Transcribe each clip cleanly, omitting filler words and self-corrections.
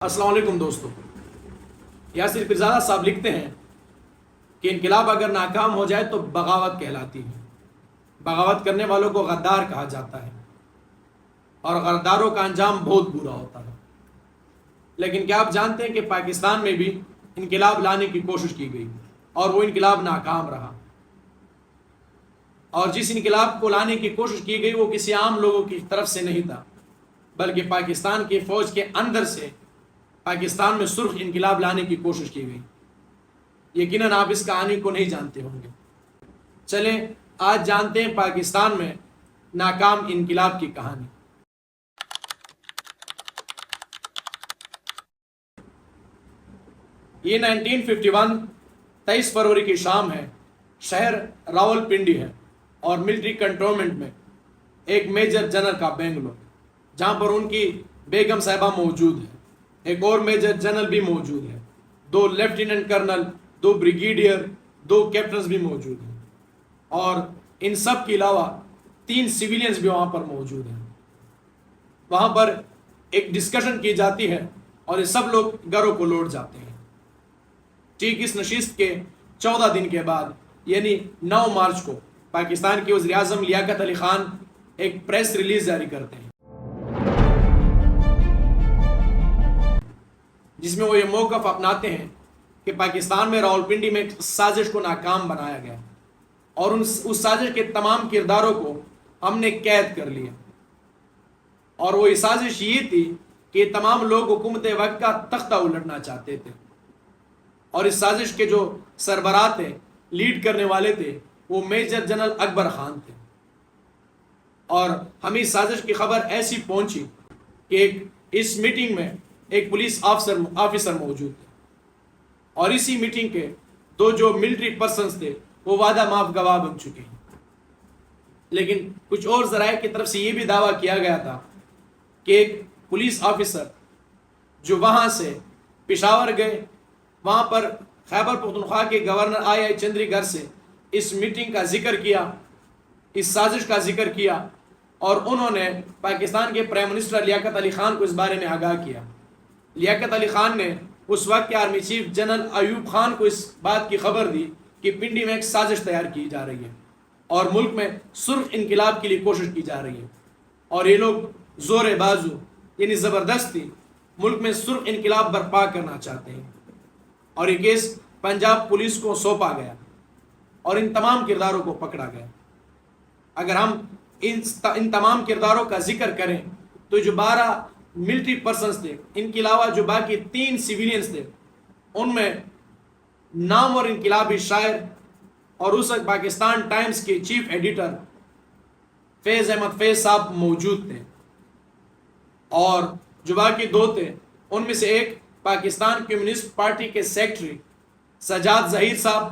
السلام علیکم دوستو، یاسر پیرزادہ صاحب لکھتے ہیں کہ انقلاب اگر ناکام ہو جائے تو بغاوت کہلاتی ہے۔ بغاوت کرنے والوں کو غدار کہا جاتا ہے اور غداروں کا انجام بہت برا ہوتا ہے۔ لیکن کیا آپ جانتے ہیں کہ پاکستان میں بھی انقلاب لانے کی کوشش کی گئی اور وہ انقلاب ناکام رہا، اور جس انقلاب کو لانے کی کوشش کی گئی وہ کسی عام لوگوں کی طرف سے نہیں تھا، بلکہ پاکستان کی فوج کے اندر سے پاکستان میں سرخ انقلاب لانے کی کوشش کی گئی۔ یقیناً آپ اس کہانی کو نہیں جانتے ہوں گے۔ چلیں آج جانتے ہیں پاکستان میں ناکام انقلاب کی کہانی۔ یہ 1951 23 فروری کی شام ہے۔ شہر راول پنڈی ہے اور ملٹری کنٹونمنٹ میں ایک میجر جنرل کا بنگلو، جہاں پر ان کی بیگم صاحبہ موجود ہے، ایک اور میجر جنرل بھی موجود ہے، 2 لیفٹیننٹ کرنل، 2 بریگیڈیئر، 2 کیپٹنز بھی موجود ہیں، اور ان سب کے علاوہ 3 سیویلینز بھی وہاں پر موجود ہیں۔ وہاں پر ایک ڈسکشن کی جاتی ہے اور یہ سب لوگ گھروں کو لوٹ جاتے ہیں۔ ٹھیک اس نشست کے 14 دن کے بعد یعنی 9 مارچ کو پاکستان کے وزیر اعظم لیاقت علی خان ایک پریس ریلیز جاری کرتے ہیں، جس میں وہ یہ موقف اپناتے ہیں کہ پاکستان میں راولپنڈی میں ایک سازش کو ناکام بنایا گیا اور اس سازش کے تمام کرداروں کو ہم نے قید کر لیا، اور وہ سازش یہ تھی کہ یہ تمام لوگ حکومت وقت کا تختہ الٹنا چاہتے تھے، اور اس سازش کے جو سربراہ تھے، لیڈ کرنے والے تھے، وہ میجر جنرل اکبر خان تھے۔ اور ہمیں اس سازش کی خبر ایسی پہنچی کہ اس میٹنگ میں ایک پولیس آفیسر موجود تھے، اور اسی میٹنگ کے 2 جو ملٹری پرسنز تھے وہ وعدہ معاف گواہ بن چکے ہیں۔ لیکن کچھ اور ذرائع کی طرف سے یہ بھی دعویٰ کیا گیا تھا کہ ایک پولیس آفیسر جو وہاں سے پشاور گئے، وہاں پر خیبر پختونخوا کے گورنر آئی چندری گھر سے اس میٹنگ کا ذکر کیا، اس سازش کا ذکر کیا، اور انہوں نے پاکستان کے پرائم منسٹر لیاقت علی خان کو اس بارے میں آگاہ کیا۔ لیاقت علی خان نے اس وقت کے army chief general Ayub Khan کو اس بات کی خبر دی کہ پنڈی میں ایک سازش تیار کی جا رہی ہے اور ملک میں سرخ انقلاب کے لیے کوشش کی جا رہی ہے، اور یہ لوگ زور بازو یعنی زبردستی ملک میں سرخ انقلاب برپا کرنا چاہتے ہیں۔ اور یہ کیس پنجاب پولیس کو سونپا گیا اور ان تمام کرداروں کو پکڑا گیا۔ اگر ہم ان تمام کرداروں کا ذکر کریں تو جو 12 ملٹری پرسنز تھے، ان کے علاوہ جو باقی 3 سیویلینز تھے، ان میں نامور انقلابی شاعر اور اس وقت پاکستان ٹائمز کے چیف ایڈیٹر فیض احمد فیض صاحب موجود تھے، اور جو باقی 2 تھے ان میں سے ایک پاکستان کمیونسٹ پارٹی کے سیکرٹری سجاد ظہیر صاحب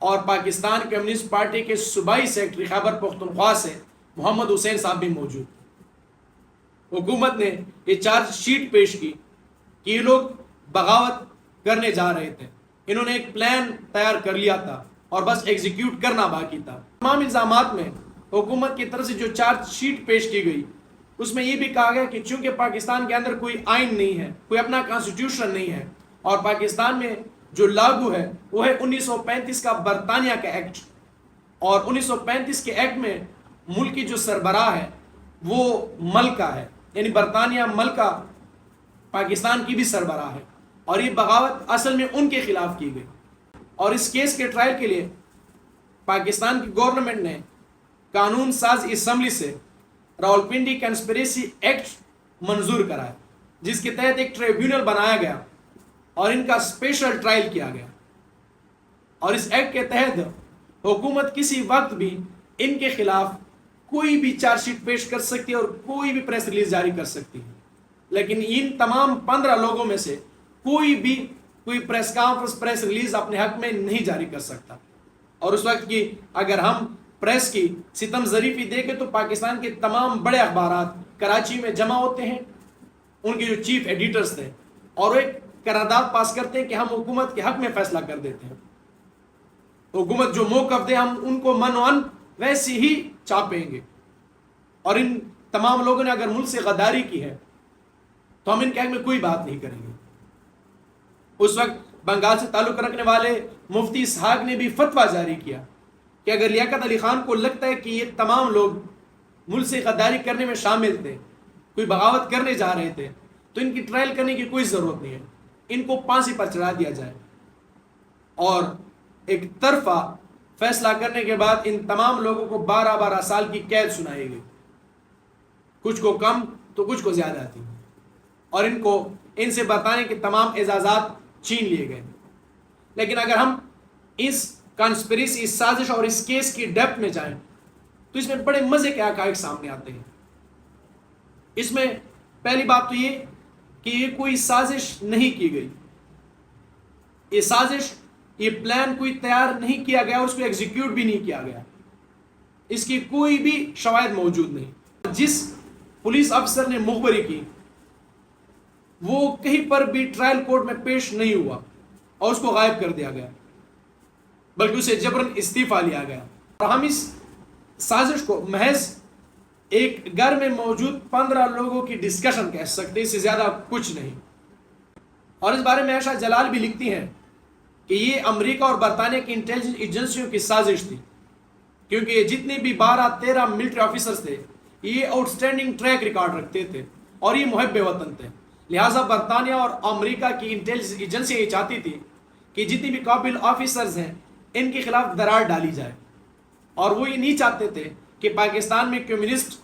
اور پاکستان کمیونسٹ پارٹی کے صوبائی سیکرٹری خیبر پختونخوا سے محمد حسین صاحب بھی موجود تھے۔ حکومت نے یہ چارج شیٹ پیش کی کہ یہ لوگ بغاوت کرنے جا رہے تھے، انہوں نے ایک پلان تیار کر لیا تھا اور بس ایگزیکیوٹ کرنا باقی تھا۔ تمام الزامات میں حکومت کی طرف سے جو چارج شیٹ پیش کی گئی اس میں یہ بھی کہا گیا کہ چونکہ پاکستان کے اندر کوئی آئین نہیں ہے، کوئی اپنا کانسٹیٹیوشن نہیں ہے، اور پاکستان میں جو لاگو ہے وہ ہے 1935 کا برطانیہ کا ایکٹ، اور 1935 کے ایکٹ میں ملک کی جو سربراہ ہے وہ ملکہ ہے، یعنی برطانیہ ملکہ پاکستان کی بھی سربراہ ہے، اور یہ بغاوت اصل میں ان کے خلاف کی گئی۔ اور اس کیس کے ٹرائل کے لیے پاکستان کی گورنمنٹ نے قانون ساز اسمبلی سے راولپنڈی کنسپریسی ایکٹ منظور کرایا، جس کے تحت ایک ٹریبیونل بنایا گیا اور ان کا اسپیشل ٹرائل کیا گیا، اور اس ایکٹ کے تحت حکومت کسی وقت بھی ان کے خلاف کوئی بھی چارج شیٹ پیش کر سکتی ہے اور کوئی بھی پریس ریلیز جاری کر سکتی ہے، لیکن ان تمام 15 لوگوں میں سے کوئی پریس کانفرنس، پریس ریلیز اپنے حق میں نہیں جاری کر سکتا۔ اور اس وقت کی اگر ہم پریس کی ستم ظریفی دیکھیں تو پاکستان کے تمام بڑے اخبارات کراچی میں جمع ہوتے ہیں، ان کے جو چیف ایڈیٹرز تھے، اور ایک قرارداد پاس کرتے ہیں کہ ہم حکومت کے حق میں فیصلہ کر دیتے ہیں، حکومت جو موقف دے ہم ان کو منوان ویسی ہی چھاپیں گے، اور ان تمام لوگوں نے اگر ملک سے غداری کی ہے تو ہم ان کے حق میں کوئی بات نہیں کریں گے۔ اس وقت بنگال سے تعلق رکھنے والے مفتی اسحاق نے بھی فتویٰ جاری کیا کہ اگر لیاقت علی خان کو لگتا ہے کہ یہ تمام لوگ ملک سے غداری کرنے میں شامل تھے، کوئی بغاوت کرنے جا رہے تھے، تو ان کی ٹرائل کرنے کی کوئی ضرورت نہیں ہے، ان کو پھانسی پر چڑھا دیا جائے اور ایک طرفہ فیصلہ کرنے کے بعد ان تمام لوگوں کو 12 سال کی قید سنائی گئی، کچھ کو کم تو کچھ کو زیادہ تھی، اور ان سے برطانیہ کے تمام اعزازات چھین لیے گئے۔ لیکن اگر ہم اس کانسپریسی، اس سازش اور اس کیس کی ڈیپتھ میں جائیں تو اس میں بڑے مزے کے حقائق سامنے آتے ہیں۔ اس میں پہلی بات تو یہ کہ یہ کوئی سازش نہیں کی گئی، یہ سازش، یہ پلان کوئی تیار نہیں کیا گیا اور اس کو ایگزیکیوٹ بھی نہیں کیا گیا، اس کی کوئی بھی شواہد موجود نہیں۔ جس پولیس افسر نے مخبری کی وہ کہیں پر بھی ٹرائل کورٹ میں پیش نہیں ہوا اور اس کو غائب کر دیا گیا، بلکہ اسے جبراً استعفیٰ لیا گیا۔ اور ہم اس سازش کو محض ایک گھر میں موجود 15 لوگوں کی ڈسکشن کہہ سکتے، اس سے زیادہ کچھ نہیں۔ اور اس بارے میں عائشہ جلال بھی لکھتی ہیں کہ یہ امریکہ اور برطانیہ کی انٹیلیجنس ایجنسیوں کی سازش تھی، کیونکہ یہ جتنے بھی 12-13 ملٹری آفیسرز تھے یہ آؤٹ اسٹینڈنگ ٹریک ریکارڈ رکھتے تھے اور یہ محب وطن تھے، لہٰذا برطانیہ اور امریکہ کی انٹیلیجنس ایجنسی یہ چاہتی تھی کہ جتنی بھی قابل آفیسرز ہیں ان کے خلاف درار ڈالی جائے، اور وہ یہ نہیں چاہتے تھے کہ پاکستان میں کمیونسٹ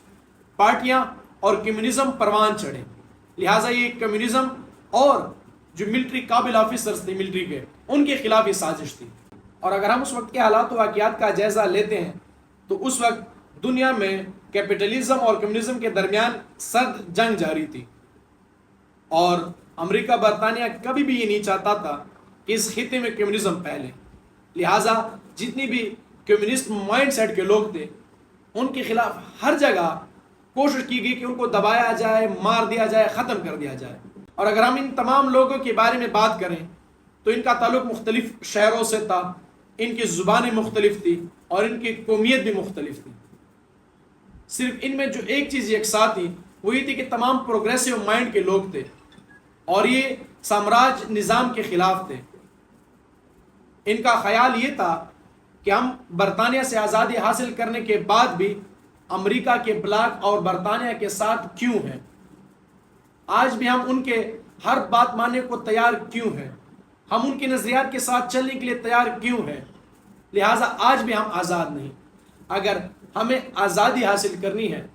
پارٹیاں اور کمیونزم پروان چڑھے، لہٰذا یہ کمیونزم اور جو ملٹری قابل آفیسرز تھے ملٹری کے، ان کے خلاف یہ سازش تھی۔ اور اگر ہم اس وقت کے حالات و واقعات کا جائزہ لیتے ہیں تو اس وقت دنیا میں کیپٹلزم اور کمیونزم کے درمیان سرد جنگ جاری تھی، اور امریکہ برطانیہ کبھی بھی یہ نہیں چاہتا تھا کہ اس خطے میں کمیونزم پھیلے، لہٰذا جتنی بھی کمیونسٹ مائنڈ سیٹ کے لوگ تھے ان کے خلاف ہر جگہ کوشش کی گئی کہ ان کو دبایا جائے، مار دیا جائے، ختم کر دیا جائے۔ اور اگر ہم ان تمام لوگوں کے بارے میں بات کریں تو ان کا تعلق مختلف شہروں سے تھا، ان کی زبانیں مختلف تھی اور ان کی قومیت بھی مختلف تھی، صرف ان میں جو ایک چیز یکساں تھی وہ یہ تھی کہ تمام پروگریسو مائنڈ کے لوگ تھے اور یہ سامراج نظام کے خلاف تھے۔ ان کا خیال یہ تھا کہ ہم برطانیہ سے آزادی حاصل کرنے کے بعد بھی امریکہ کے بلاک اور برطانیہ کے ساتھ کیوں ہیں، آج بھی ہم ان کے ہر بات ماننے کو تیار کیوں ہیں، ہم ان کے نظریات کے ساتھ چلنے کے لیے تیار کیوں ہیں، لہٰذا آج بھی ہم آزاد نہیں۔ اگر ہمیں آزادی حاصل کرنی ہے،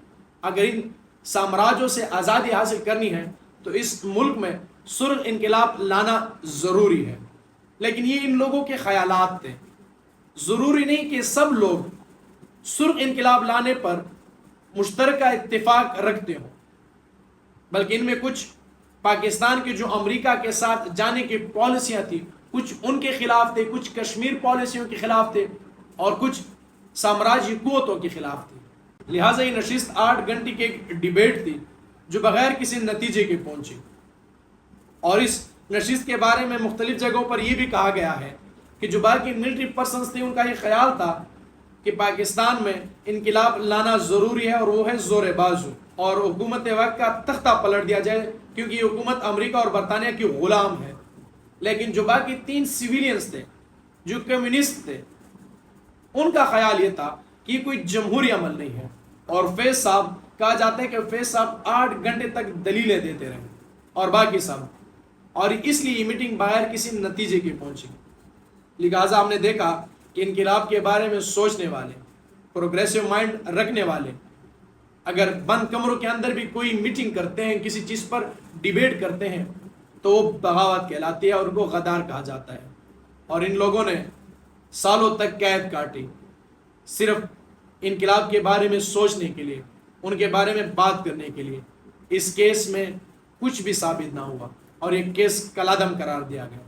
اگر ان سامراجوں سے آزادی حاصل کرنی ہے تو اس ملک میں سرخ انقلاب لانا ضروری ہے۔ لیکن یہ ان لوگوں کے خیالات تھے، ضروری نہیں کہ سب لوگ سرخ انقلاب لانے پر مشترکہ اتفاق رکھتے ہوں، بلکہ ان میں کچھ پاکستان کے جو امریکہ کے ساتھ جانے کی پالیسیاں تھیں کچھ ان کے خلاف تھے، کچھ کشمیر پالیسیوں کے خلاف تھے اور کچھ سامراجی قوتوں کے خلاف تھے۔ لہٰذا یہ نشست 8 گھنٹے کی ایک ڈیبیٹ تھی جو بغیر کسی نتیجے کے پہنچی، اور اس نشست کے بارے میں مختلف جگہوں پر یہ بھی کہا گیا ہے کہ جو باقی ملٹری پرسنز تھے ان کا یہ خیال تھا کہ پاکستان میں انقلاب لانا ضروری ہے اور وہ ہے زور بازو، اور حکومت وقت کا تختہ پلٹ دیا جائے کیونکہ یہ حکومت امریکہ اور برطانیہ کی غلام ہے۔ لیکن جو باقی 3 سویلینز تھے جو کمیونسٹ تھے ان کا خیال یہ تھا کہ یہ کوئی جمہوری عمل نہیں ہے، اور فیض صاحب کہا جاتا ہے کہ فیض صاحب 8 گھنٹے تک دلیلیں دیتے رہے اور باقی سب، اور اس لیے یہ میٹنگ بغیر کسی نتیجے کی پہنچی۔ لہٰذا ہم نے دیکھا کہ انقلاب کے بارے میں سوچنے والے، پروگریسو مائنڈ رکھنے والے اگر بند کمروں کے اندر بھی کوئی میٹنگ کرتے ہیں، کسی چیز پر ڈیبیٹ کرتے ہیں تو وہ بغاوت کہلاتی ہے اور ان کو غدار کہا جاتا ہے۔ اور ان لوگوں نے سالوں تک قید کاٹی صرف انقلاب کے بارے میں سوچنے کے لیے، ان کے بارے میں بات کرنے کے لیے۔ اس کیس میں کچھ بھی ثابت نہ ہوا اور یہ کیس کالعدم قرار دیا گیا۔